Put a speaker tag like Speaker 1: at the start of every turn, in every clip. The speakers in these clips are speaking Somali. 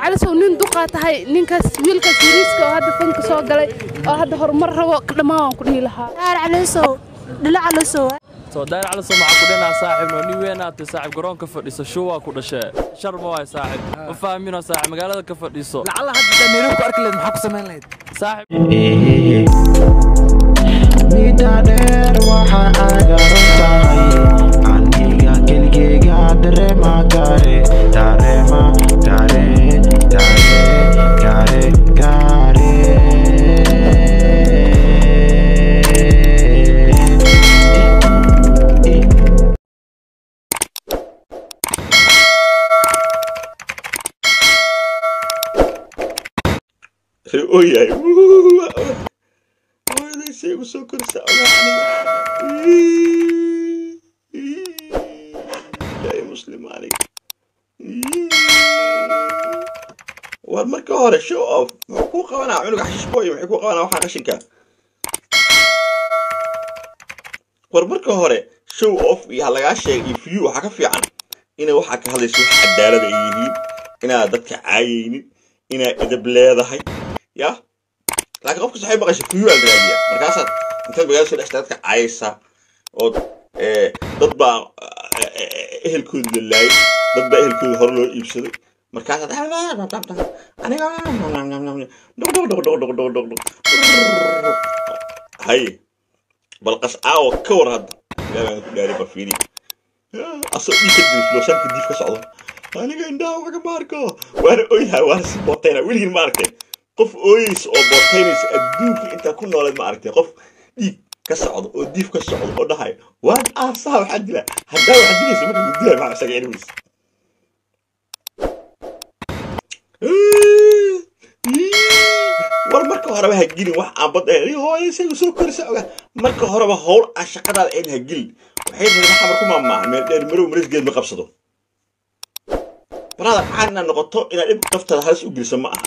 Speaker 1: على سونين دقات هاي نينكاس ويلكاس يريسك هذا فنك سو غلاي هذا هرمر ربو دمان كدني لها
Speaker 2: دار على سو دلا على سو
Speaker 3: soo daayir cala soo maxaa ku dhinaa saaxiibno nin weynaatay saaxiib garoonka fadhiso show waa ku dhashay sharma waay saaxiib ma fahmino saaxiib magaalada ka fadhiso
Speaker 4: lacala hadda meelo ku arki leed maxaa ku sameyn lahayd
Speaker 3: saaxiib
Speaker 5: midaadeer waxa agaran tahay aniga keligeyga dareema gaare dareema gaare gaare gaare
Speaker 6: Oye, they say we're so good at يا مسلماني ومركه هore show off ku qabanaa cunuga xishbooyo waxay ku qabanaa waxa qashinka marka hore show off iyo laga sheegay view waxa ka fiican inay waxa ka hadlayso cadaalad ay yihiin ina dadka caayeen ina edeb leedahay ya laakiin qofka saxiib qashin view alraadiya markaas inta bagaal soo dhextaadka caayisa oo dad baa ehelkooda lilay dad baa ehelkooda hor loo iibsaday markaas aniga hay balqas aaw ka war hadda ilaahay ku dhaari barfiini asoo dhigay loosan kadib ka socdo aniga indhaha wax ka marko waan ooyahay waan si bootayna wiliin ma arkay qof ooyis oo bootaynis adduunka inta ku noolad ma aragtay qof dhiig ka socdo oo diif ka socdo oo dhahay waan aasaa waxa dila hadda waxa dilaysa markuu dilay ma isaga inuu war marka hore waxa gilin wax aan baday hooyay soo korsa marka hore ba hawl aan shaqadaada ay hagil waxay rabaa xabar ku maamaa meel dheer marow marisgeed ma qabsado brother aan noqoto ina dib qaftada halis u gilsan ma aha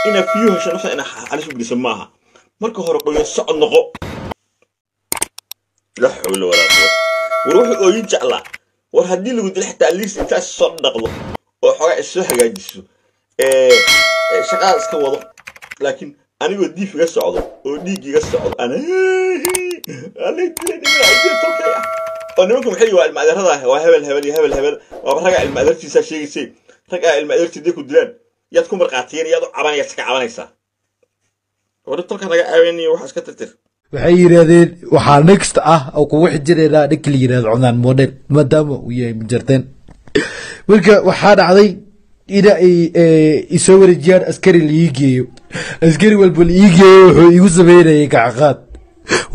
Speaker 6: ina fiyo hesho nafta ina halis u gilsan ma aha marka hore qoyo socod noqo la xawla wala quwwata waruux oo yijacla war hadii lagu dil xitaa liis inta soo dhaqdo oo xogaa isoo hagaajiso shaqada iska wado laakiin anigoo diif iga socdo oo dhiig iga socdo ana dilay dhinaca tolkaya oo nimanku maxay waa ilmaadarada waa hebel waa raga ilmaadartiisa sheegaysay raga ilmaadartiisa ku dilaan yaad ku marqaateen yaad u cabanaysa ka cabanaysa wada tolka raga aaweenii waxa iska tirtir
Speaker 4: waxay yiraahdeen waxa next ah oo kugu xijireena dhikli yiraahdo cunaan model maadaama uu yahay mijarteen marka waxa dhacday ina ay soo wareejiyaan askari liigeeyo askari walba liigeeyo wuxuu igu sameeyay kacaqaad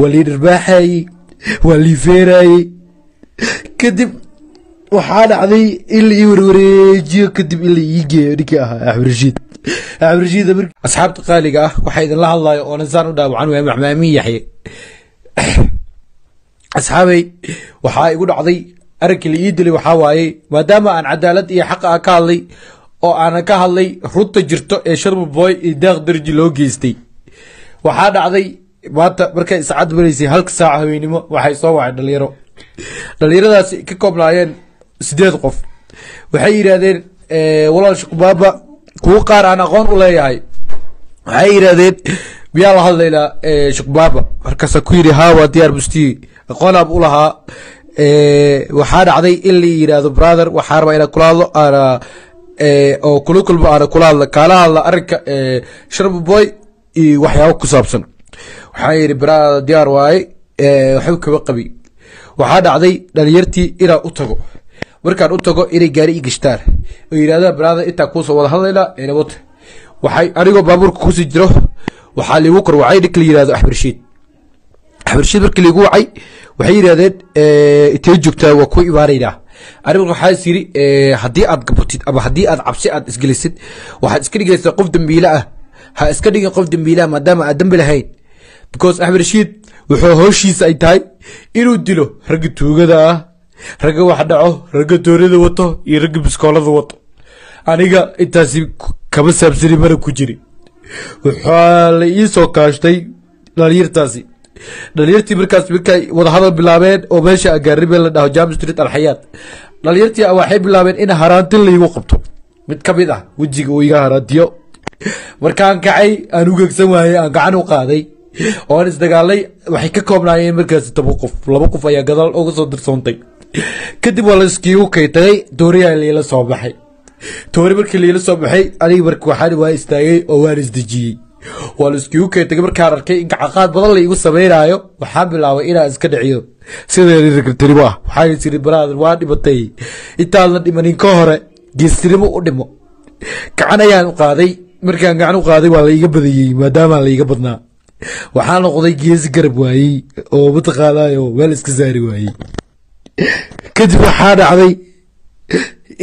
Speaker 4: wali dhirbaaxay wali feeray kadib waxa dhacday in la warwareejiyo kadib in la iigeeyo dhiki ah Axmed Rashiid markii asxaabta qaaliga ah waxa idin la hadlayo oo nasaan u dhaawacan waa maxmaami yaxye asxaabay waxa igu dhacday arkii la ii dilay waxa waaye maadaama aan cadaalad iyo xaq ah ka hadlay oo aan ka hadlay runta jirto ee Sharma Boy ee daaq darji loo geystay waxa dhacday maanta markay saacad baraysay halka saac haweenimo waxay soo wacay dhalinyaradaas ka koobnaayeen 8 qof waxay yiraahdeen walaal shaqbaaba kuwa qaar aan aqoon u leeyahay waxay yiraahdeen biyaa la hadlayna shaqbaaba markaas ku yiri haa waa diyaar busti aqoon ab u lahaa waxa dhacday in la yiraahdo brother waxa rabaa ina kulaadlo ara oo kulkulba ara kulaadla kala hadla arka Sharma Boy iyo waxyaabo ku saabsan waxa yiri brother diyaar waay waxa ka qabi waxa dhacday dhalinyartii ila u tago markaan u tago inay gaari i gashtaan oo yiraahdo brother inta ku soo wada hadlayna ina wad waxay aniga baabuurka ku sii jiro waxa liigu kor wacay dhikli yiraahdo Axmed Rashiid markii liigu wacay waxay yiraahdeen intee joogtaa waa ku ibaarayna anigu waxa siri hadii aad gabtid ama hadii aad cabsi aad isgelisid waxaad iska dhigaysaa qof dambiile ah ha iska dhigin qof dambiile maadaama aad dambi lahayn because Axmed Rashiid wuxuu hooshiisa ay tahay inuu dilo rag tuugada ah rag wax dhaco rag doorada wato iyo rag biskoolada wato aniga intaas kaba saabsani mara ku jiri waxa la ii soo kaashtay dhalinyartii markaas markay wada hadal bilaabeen oo meesha gaaribe la dhaho Jam Street Al Hayat dhalinyartii waxay bilaabeen in haraantin la igu qabto mid ka mid ah wejiga uu iga haradiyo markaan kacay aan u gegsan waayay aan gacan u qaaday oon isdagaalay waxay ka koobnaayeen markaas 10 qof 2 qof ayaa gadaal uga soo dirsoontay kadib waa la iskiigu kaytay dooriyaa leela soo baxay toori markii leela soo baxay aniga markii waxaan waa istaagay oo waan isdajiyay waa la iskiigu kaytay markaan arkay in gacaqaad badan la igu sameeyaayo waxaan bilaabay inaan iska dhiciyo sidii secretary ah waxaan isiri brother waa dhibatay intaan la dhimanin ka hore geestirimo u dhimo gacan ayaan u qaaday markaan gacan u qaaday waa la iga badiyay maadaama la iga badnaa waxaan noqday geesi garab waayay oo mataqaanaayo meel iska saari waayay kadib waxaa dhacday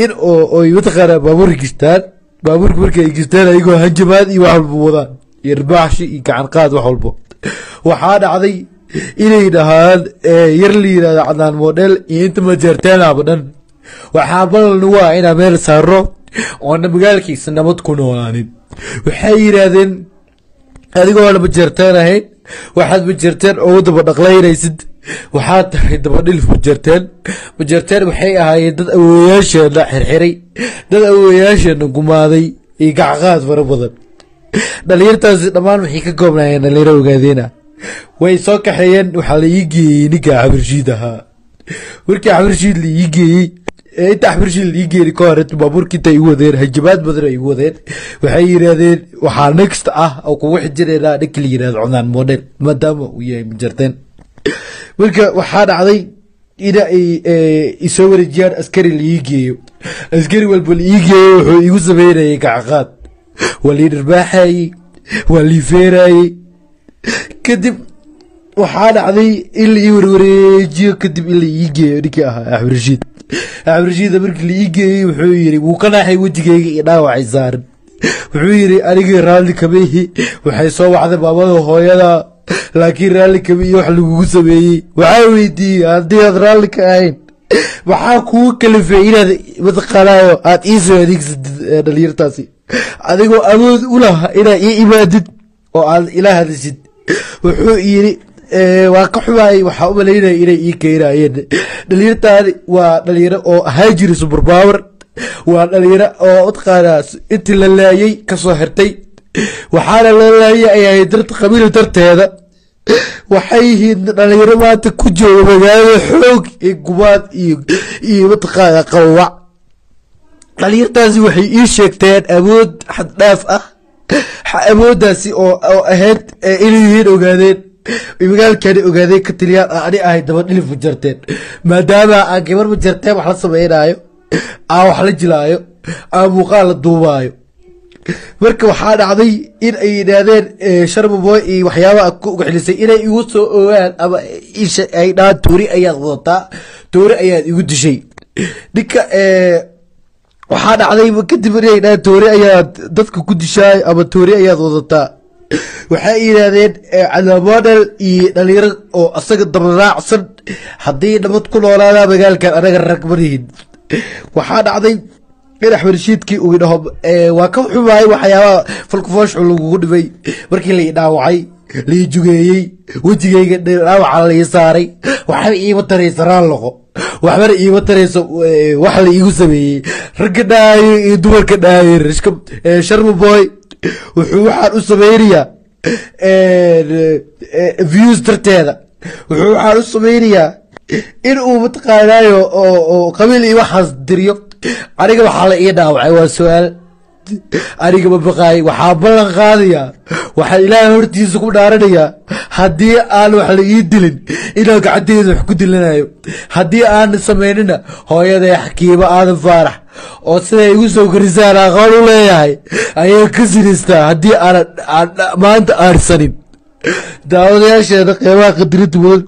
Speaker 4: in oo mataqaanaa baabuur gistaan baabuurka markay gistaan ayagoo hanjabaad iyo wax walba wadaan iyo ribaaxshi iyo gacan qaad wax walba waxaa dhacday inay dhahaan yar la yidhahdo cadaan model iyo inta majeerteenaaba dhan waxaa balan waa inaa meel saaro oona magaalkiisa nabad ku noolaanin waxay yidhaahdeen adigoo lama jeerteen ahayn waxaad majeerteen oo daba dhaqlaynaysid waxaad tahay daba dhilif majeerteen waxay ahaayeen dad awooyaasheena xirxiray dad awooyaasheena gumaaday iyo gacqaad fara badan dhalinyartaasi dhammaan waxay ka koobnaayeen dhalinyaro ogaadeena way soo kaxeeyeen waxaa la ii geeyey ninka xabirshiid ahaa markii xabirshiid la ii geeyey inta xabirshiid la ii geeyey ka hore baabuurkii intay igu wadeen hajabaad badan ay igu wadeen waxay yidhaahdeen waxaa next ah oo kugu xijireenaa ninka la yidhahdo cunaan model maadaama uu yahay majarteen marka waxaa dhacday ina ay isoo wareejiyaan askari la ii geeyo askari walba la ii geeyo wuxuu igu sameynayay gacaqaad waa lii dhirbaaxayey waa lii feerayey kadib waxaa dhacday in la ii warwareejiyo kadib in la ii geeyo ninkii ahaa axmed rashiida markii la ii geeyey wuxuu yidhi wuu ka naaxay wejigayga iyo dhaawacay saaran wuxuu yidhi anigii raalli kama ihi waxay soo wacday maamada hooyada laakiin raalli kama iyo wax lagugu sameeyey waxaa weydiiyey haddii aad raalli ka ahayn maxaa kugu kalifay inaad mataqaanaayo aad ii soo adeegsatid dhalinyartaasi adigoo awood u laha inaad ii imaadid oo aad ila hadashid wuxuu yidhi waa ka xumaayay waxaa u malaynaya inay ii keenayeen dhalinyartaani waa dhalinyaro oo ahaan jiri superpower waa dhalinyaro oo mataqaanaa intii la laayay kasoo hirtay waxaana la laayay ay ahayd darta qabiil darteeda waxay yihiin dhalinyaro maanta ku jooga magaalada xoog iyo gumaad iyo mataqaanaa qawac dhalinyartaasi waxay ii sheegteen awood xad dhaaf ah awooddaasi oo ahayd inay yihiin ogaadeen magaalkani ogaadeen ka taliyaan ani ahay daba dhilif majarteen maadaama aan gabar majarteen wax la sameynaayo aan wax la jilaayo aan muuqaal la duubaayo marka waxaa dhacday in ay yidhaahdeen sharmaboy iyo waxyaabaha ku ugaxilisay inay igu soo ogaan ama ay dhahaan toori ayaad wadataa toori ayaad igu dishay ninka waxaa dhacday kadib inay dhahaan toori ayaad dadka ku dishaay ama toori ayaad wadataa waxay yidhaahdeen cadamodel iyo dhalinyaro oo asaga dabaraacsan haddii nabad ku noolaadaa magaalkan anaga rag marihin waxaa dhacday in axmed rashiidkii uu idhaho waa ka xumaayay waxyaabaha falkufooshu lagugu dhibay markii la dhaawacay lai jugeeyey wejigayga dhaawaca la ii saaray waxba iima taraysa raalloqo waxbana iima tarayso wax la iigu sameeyey ragga dhaayo iyo dumarka dhaayo sharmaboy wuxuu waxaan u sameynayaa views darteeda wuxuu waxaan u sameynayaa in uu mataqaanaayo oo qabiil iyo waxaas diriyo aniga waxaa la ii dhaawacay waa su-aal aniga ma baqaay waxaa ballan qaadayaa waxaan ilaahay hortiisa ku dhaaranayaa haddii aan wax la ii dilin inaan gacanteeda wax ku dilanayo haddii aan samaynina hooyaday xakiimo aadan faarax oo siday igu soo korisaan aqoon u leeyahay ayay ka sinaystaa haddii aan maanta aarsanin daawadayaasheeda qeybaha qadirinta mudan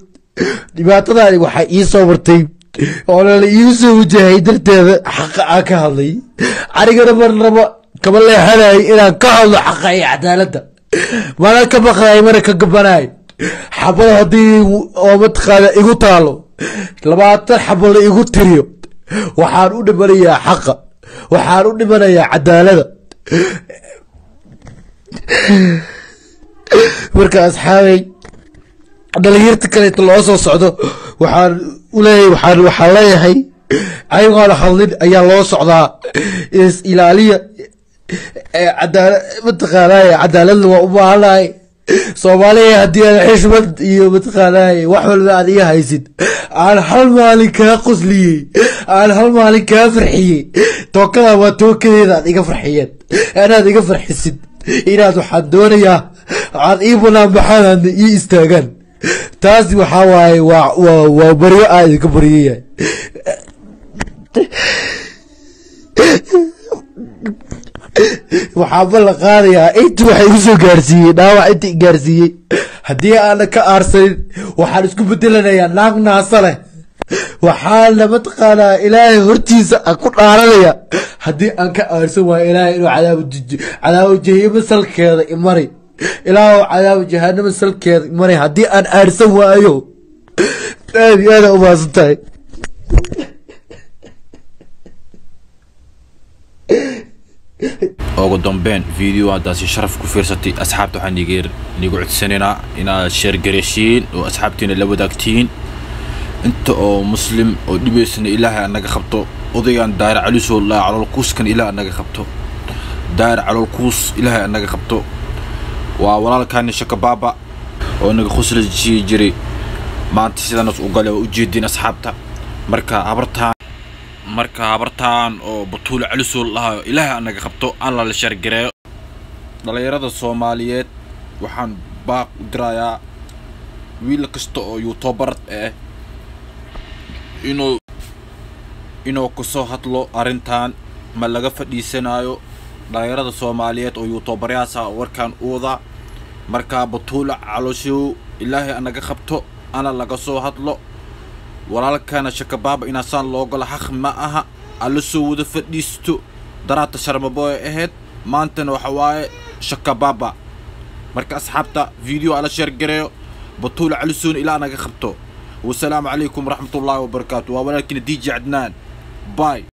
Speaker 4: dhibaatadaani waxay ii soo martay oo la iigu soo wajahay darteeda xaqa aan ka hadlay anigana marnaba kama leexanay inaan ka hadlo xaqa iyo cadaaladda mana ka baqaay mana ka gabanay xabada haddii oo mataqaana igu taalo 20 xabo la igu tiriyo waxaan u dhimanayaa xaqa waxaan u dhimanayaa cadaaladda marka asxaabay dhalinyarta kaleeto loo soo socdo waxaan u leeyahay ayagoona hadlin ayaa loo socdaa is ilaaliya cadaalad mataqaanaaye cadaaladna waa u baahanahay soomaaliya haddii aan xishmad iyo mataqaanaaye wax walba aad iga haysid aan hal maalin kaa qosliyey aan hal maalin kaa farxiyey tookadaa waa tookadeeda aad iga farxiyeen anaad iga farxisid inaad waxaan doonayaa waxaad ii banaan baxaanaadna ii istaagaan taasi waxaa waaye waa baryo aa idinka baryayahay waxaa ballan qaadayaa inta waxay igu soo gaarsiiyey dhaawac inta i gaarsiiyey haddii aana ka aarsanin waxaan isku bedelanayaa naag naasa leh waxaana mataqaanaa ilaahay hortiisa aan ku dhaaranaya haddii aan ka aarsan waayo ilaahay inuu cadaabu jahannama salkeeda imari ilaahu cadaabu jahannama salkeeda imari haddii aan aarsan waayo aad iyo aada umaasan tahay
Speaker 7: ugu dambeyn video haddaasi sharaf ku fiirsatay asxaabta waxaan nigu codsanaynaa inaad sheer gareeshiin oo asxaabtiina la wadaagtiin inta oo muslim oo dhibaysana ilaahay anaga qabto odaygan daayir calisoo laa caloolkuuskan ilaahay anaga qabto daayir caloolkuus ilaahay anaga qabto waa walaalkaani shaka baaba oo naga khusla jiray maanta sidanas u galay oo u jeedin asxaabta marka habartaan oo batuul calisoo lahaa ilaahay anaga qabto aan la sheer gareeyo dhalinyarada Soomaaliyeed waxaan baaq u dirayaa wiil kasta oo YouTuber inuu ku soo hadlo arintan ma laga fadhiisanayo dhalinyarada Soomaaliyeed oo YouTuberyaasha warkan uuda marka batuul calisoo ilaahay anaga qabto ana laga soo hadlo walaalkana shaka baaba inaan loo galo xaq ma aha alla soo wada fadhiisto daraata sharmaboy aheed maantana waxa waaye shaka baaba marka asxaabta video ala share gareeyo batuul calisoo ilaa anaga qabto والسلام عليكم ورحمة الله وبركاته. ولكن DJ عدنان باي.